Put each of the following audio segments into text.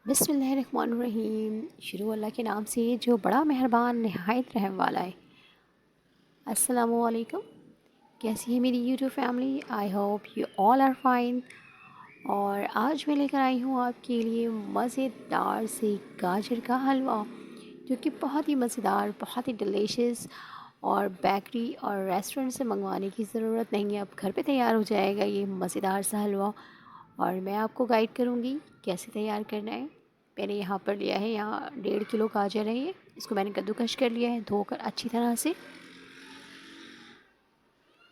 बिस्मिल्लाहिर्रहमानिर्रहीम। शुरू अल्लाह के नाम से जो बड़ा मेहरबान नहायत रहम वाला है। अस्सलामुअलैकुम। कैसी है मेरी YouTube family? I hope you all are fine. और आज मैं लेकर आई हूँ आपके लिए मज़ेदार से गाजर का हलवा, जो कि बहुत ही मज़ेदार, बहुत ही डिलीशियस, और बेकरी और रेस्टोरेंट से मंगवाने की ज़रूरत नहीं है। अब घर पे तैयार हो जाएगा ये मज़ेदार सा हलवा। और मैं आपको गाइड करूँगी कैसे तैयार करना है। मैंने यहाँ पर लिया है, यहाँ 1.5 किलो गाजर है। ये इसको मैंने कद्दूकश कर लिया है, धोकर अच्छी तरह से।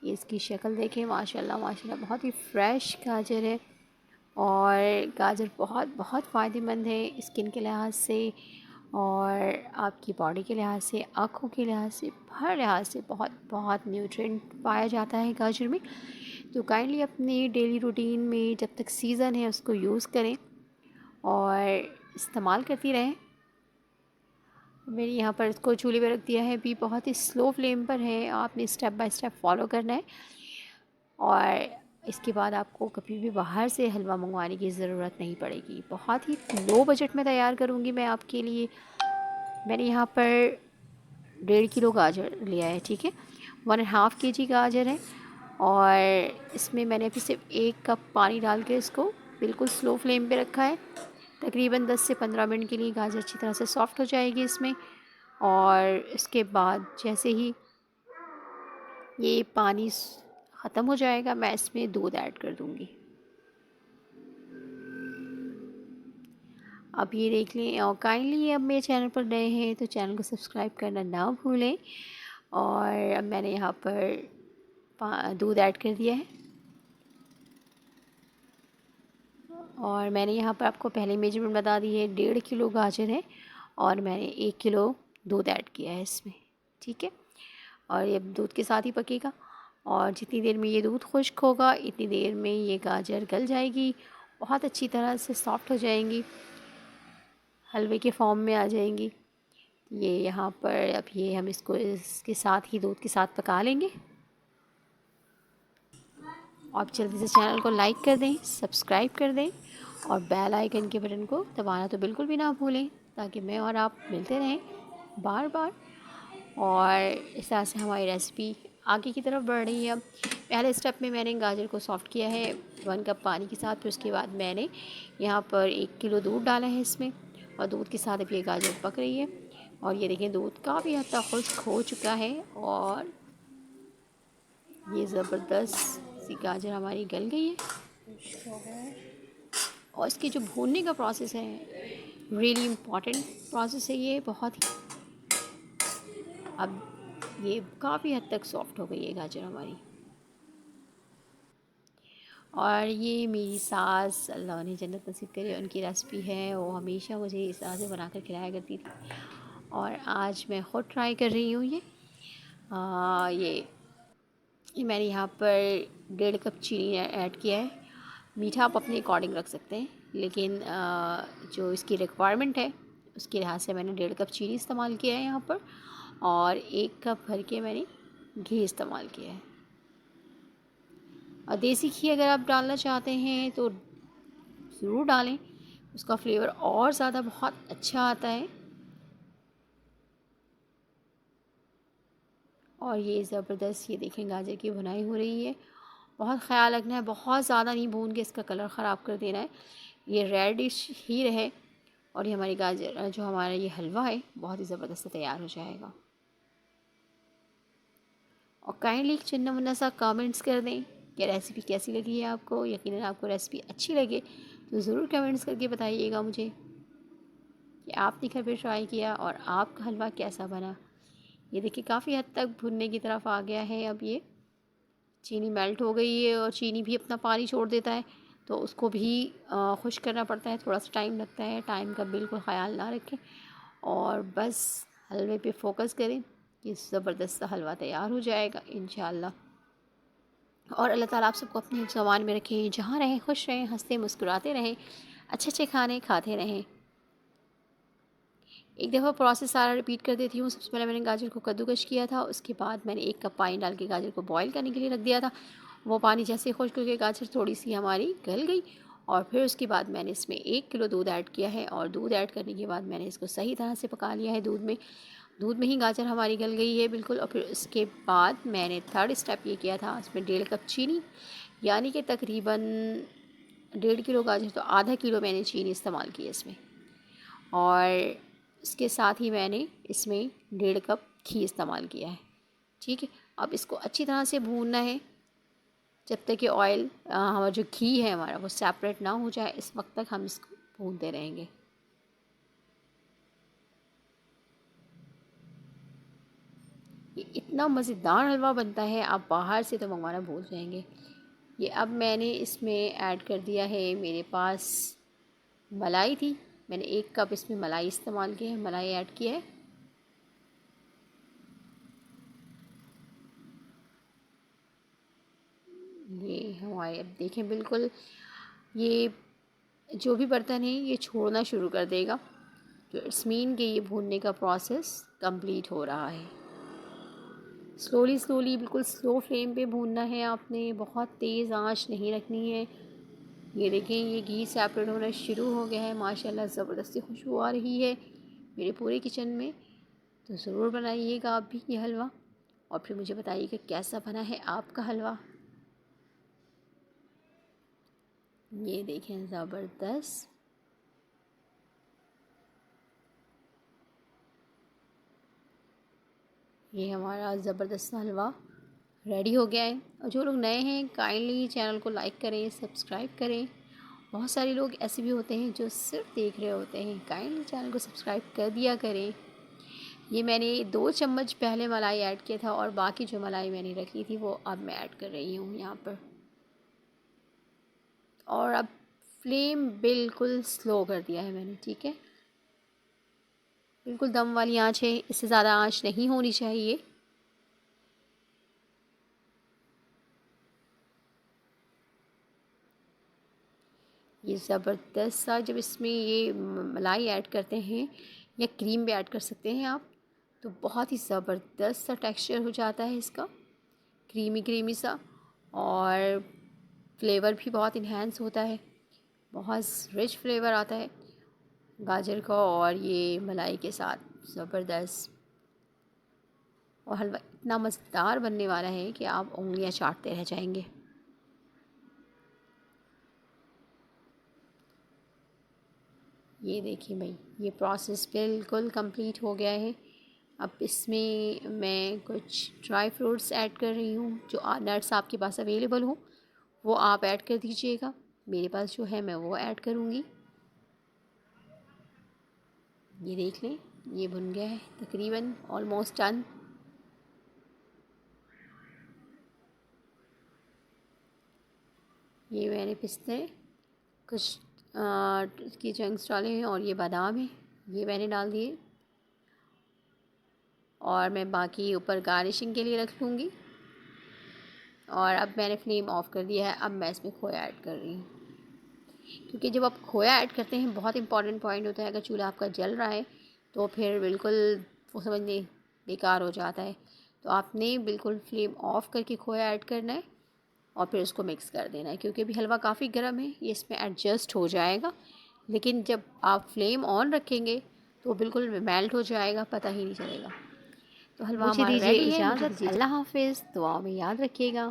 ये इसकी शक्ल देखें, माशाल्लाह माशाल्लाह, बहुत ही फ्रेश गाजर है। और गाजर बहुत बहुत फ़ायदेमंद है स्किन के लिहाज से, और आपकी बॉडी के लिहाज से, आँखों के लिहाज से, हर लिहाज से बहुत बहुत न्यूट्रिएंट पाया जाता है गाजर में। तो काइंडली अपनी डेली रूटीन में जब तक सीज़न है उसको यूज़ करें और इस्तेमाल करती रहें। मैंने यहाँ पर इसको चूल्हे पे रख दिया है, भी बहुत ही स्लो फ्लेम पर है। आपने स्टेप बाय स्टेप फॉलो करना है। और इसके बाद आपको कभी भी बाहर से हलवा मंगवाने की ज़रूरत नहीं पड़ेगी। बहुत ही लो बजट में तैयार करूँगी मैं आपके लिए। मैंने यहाँ पर 1.5 किलो गाजर लिया है, ठीक है। 1.5 kg गाजर है। और इसमें मैंने अभी सिर्फ 1 कप पानी डाल के इसको बिल्कुल स्लो फ्लेम पे रखा है। तकरीबन 10 से 15 मिनट के लिए गाजर अच्छी तरह से सॉफ़्ट हो जाएगी इसमें। और इसके बाद जैसे ही ये पानी ख़त्म हो जाएगा, मैं इसमें दूध ऐड कर दूँगी। अब ये देख लें। और काइंडली अब मेरे चैनल पर नए हैं तो चैनल को सब्सक्राइब करना ना भूलें। और अब मैंने यहाँ पर दूध ऐड कर दिया है। और मैंने यहाँ पर आपको पहले मेजरमेंट बता दी है, 1.5 किलो गाजर है और मैंने 1 किलो दूध ऐड किया है इसमें, ठीक है। और ये दूध के साथ ही पकेगा। और जितनी देर में ये दूध खुश्क होगा, इतनी देर में ये गाजर गल जाएगी, बहुत अच्छी तरह से सॉफ़्ट हो जाएंगी, हलवे के फॉर्म में आ जाएंगी। ये यहाँ पर अब ये हम इसको इसके साथ ही दूध के साथ पका लेंगे। आप जल्दी से चैनल को लाइक कर दें, सब्सक्राइब कर दें, और बेल आइकन के बटन को दबाना तो बिल्कुल भी ना भूलें, ताकि मैं और आप मिलते रहें बार बार। और इस तरह से हमारी रेसिपी आगे की तरफ बढ़ रही है। अब पहले स्टेप में मैंने गाजर को सॉफ़्ट किया है 1 कप पानी के साथ। फिर उसके बाद मैंने यहाँ पर 1 किलो दूध डाला है इसमें, और दूध के साथ अब ये गाजर पक रही है। और ये देखें, दूध काफ़ी हद तक खुश्क हो चुका है और ये ज़बरदस्त सी गाजर हमारी गल गई है। और इसकी जो भूनने का प्रोसेस है, रियली इम्पॉर्टेंट प्रोसेस है ये, बहुत ही। अब ये काफ़ी हद तक सॉफ़्ट हो गई है गाजर हमारी। और ये मेरी सास, अल्लाह उन्हें जन्नत नसीब करे, उनकी रेसिपी है। वो हमेशा मुझे इस तरह से बना कर खिलाया करती थी, और आज मैं ख़ुद ट्राई कर रही हूँ ये। ये मैंने यहाँ पर 1.5 कप चीनी ऐड किया है। मीठा आप अपने अकॉर्डिंग रख सकते हैं, लेकिन जो इसकी रिक्वायरमेंट है उसके लिहाज से मैंने 1.5 कप चीनी इस्तेमाल किया है यहाँ पर। और 1 कप भर के मैंने घी इस्तेमाल किया है। और देसी घी अगर आप डालना चाहते हैं तो ज़रूर डालें, उसका फ्लेवर और ज़्यादा बहुत अच्छा आता है। और ये ज़बरदस्त, ये देखें गाजर की भुनाई हो रही है। बहुत ख़्याल रखना है, बहुत ज़्यादा नहीं भून के इसका कलर ख़राब कर देना है। ये रेडिश ही रहे, और ये हमारी गाजर, जो हमारा ये हलवा है, बहुत ही ज़बरदस्त तैयार हो जाएगा। और काइंडली चिन्ना मुन्ना सा कमेंट्स कर दें कि रेसिपी कैसी लगी है आपको। यकीनन आपको रेसिपी अच्छी लगे तो ज़रूर कमेंट्स करके बताइएगा मुझे कि आपने घर पे ट्राई किया और आपका हलवा कैसा बना। ये देखिए, काफ़ी हद तक भुनने की तरफ आ गया है। अब ये चीनी मेल्ट हो गई है, और चीनी भी अपना पानी छोड़ देता है, तो उसको भी खुश्क करना पड़ता है, थोड़ा सा टाइम लगता है। टाइम का बिल्कुल ख़याल ना रखें, और बस हलवे पे फोकस करें। ये ज़बरदस्त सा हलवा तैयार हो जाएगा इंशाअल्लाह। और अल्लाह ताला आप सबको अपने ज़बान में रखें, जहाँ रहें खुश रहें, हंसते मुस्कुराते रहें, अच्छे अच्छे खाने खाते रहें। एक दफ़ा प्रोसेस सारा रिपीट कर देती हूँ। सबसे पहले मैंने गाजर को कद्दूकश किया था, उसके बाद मैंने 1 कप पानी डाल के गाजर को बॉईल करने के लिए रख दिया था। वो पानी जैसे खुश्क हो गया, गाजर थोड़ी सी हमारी गल गई, और फिर उसके बाद मैंने इसमें 1 किलो दूध ऐड किया है और दूध ऐड करने के बाद मैंने इसको सही तरह से पका लिया है दूध में ही गाजर हमारी गल गई है बिल्कुल। और फिर उसके बाद मैंने थर्ड स्टेप ये किया था, इसमें 1.5 कप चीनी, यानी कि तकरीबन 1.5 किलो गाजर तो आधा किलो मैंने चीनी इस्तेमाल की है इसमें। और इसके साथ ही मैंने इसमें 1.5 कप घी इस्तेमाल किया है। ठीक है, अब इसको अच्छी तरह से भूनना है जब तक कि ऑयल हमारा जो घी है हमारा वो सेपरेट ना हो जाए, इस वक्त तक हम इसको भूनते रहेंगे। ये इतना मज़ेदार हलवा बनता है, आप बाहर से तो मंगवाना भूल जाएंगे। ये अब मैंने इसमें ऐड कर दिया है, मेरे पास मलाई थी, मैंने 1 कप इसमें मलाई इस्तेमाल की है, मलाई ऐड किया है। ये हमारे अब देखें बिल्कुल ये जो भी बर्तन है ये छोड़ना शुरू कर देगा, तो इट्स मीन कि ये भूनने का प्रोसेस कंप्लीट हो रहा है। स्लोली बिल्कुल स्लो फ्लेम पे भूनना है आपने, बहुत तेज़ आंच नहीं रखनी है। ये देखें ये घी सेपरेट होना शुरू हो गया है, माशाल्लाह ज़बरदस्ती खुशबू आ रही है मेरे पूरे किचन में। तो ज़रूर बनाइएगा आप भी ये हलवा और फिर मुझे बताइएगा कैसा बना है आपका हलवा। ये देखें ज़बरदस्त, ये हमारा ज़बरदस्त हलवा रेडी हो गया है। और जो लोग नए हैं काइंडली चैनल को लाइक करें, सब्सक्राइब करें। बहुत सारे लोग ऐसे भी होते हैं जो सिर्फ देख रहे होते हैं, काइंडली चैनल को सब्सक्राइब कर दिया करें। ये मैंने 2 चम्मच पहले मलाई ऐड किया था और बाकी जो मलाई मैंने रखी थी वो अब मैं ऐड कर रही हूँ यहाँ पर। और अब फ्लेम बिल्कुल स्लो कर दिया है मैंने, ठीक है, बिल्कुल दम वाली आंच है, इससे ज़्यादा आंच नहीं होनी चाहिए। ये ज़बरदस्त सा जब इसमें ये मलाई ऐड करते हैं या क्रीम भी ऐड कर सकते हैं आप, तो बहुत ही ज़बरदस्त सा टेक्सचर हो जाता है इसका, क्रीमी सा, और फ्लेवर भी बहुत इन्हेंस होता है, बहुत रिच फ्लेवर आता है गाजर का और ये मलाई के साथ, ज़बरदस्त। और हलवा इतना मज़ेदार बनने वाला है कि आप उंगलियां चाटते रह जाएंगे। ये देखिए भाई, ये प्रोसेस बिल्कुल कंप्लीट हो गया है। अब इसमें मैं कुछ ड्राई फ्रूट्स ऐड कर रही हूँ, जो नट्स आपके पास अवेलेबल हो वो आप ऐड कर दीजिएगा। मेरे पास जो है मैं वो ऐड करूँगी। ये देख लें, ये बन गया है तकरीबन ऑलमोस्ट डन। ये मैंने पिस्ते कुछ की चंक्स डाले हैं और ये बादाम है, ये मैंने डाल दिए और मैं बाकी ऊपर गार्निशिंग के लिए रख लूँगी। और अब मैंने फ्लेम ऑफ कर दिया है, अब मैं इसमें खोया ऐड कर रही हूँ, क्योंकि जब आप खोया ऐड करते हैं बहुत इंपॉर्टेंट पॉइंट होता है, अगर चूल्हा आपका जल रहा है तो फिर बिल्कुल वो समझने बेकार हो जाता है। तो आपने बिल्कुल फ्लेम ऑफ करके खोया ऐड करना है और फिर उसको मिक्स कर देना है, क्योंकि अभी हलवा काफ़ी गर्म है, ये इसमें एडजस्ट हो जाएगा। लेकिन जब आप फ्लेम ऑन रखेंगे तो बिल्कुल मेल्ट हो जाएगा, पता ही नहीं चलेगा। तो हलवा मुझे हमारा दीजिए रेडी है। मुझे इजाज़त। दीजिए अल्लाह हाफ़िज़, दुआओं में याद रखिएगा।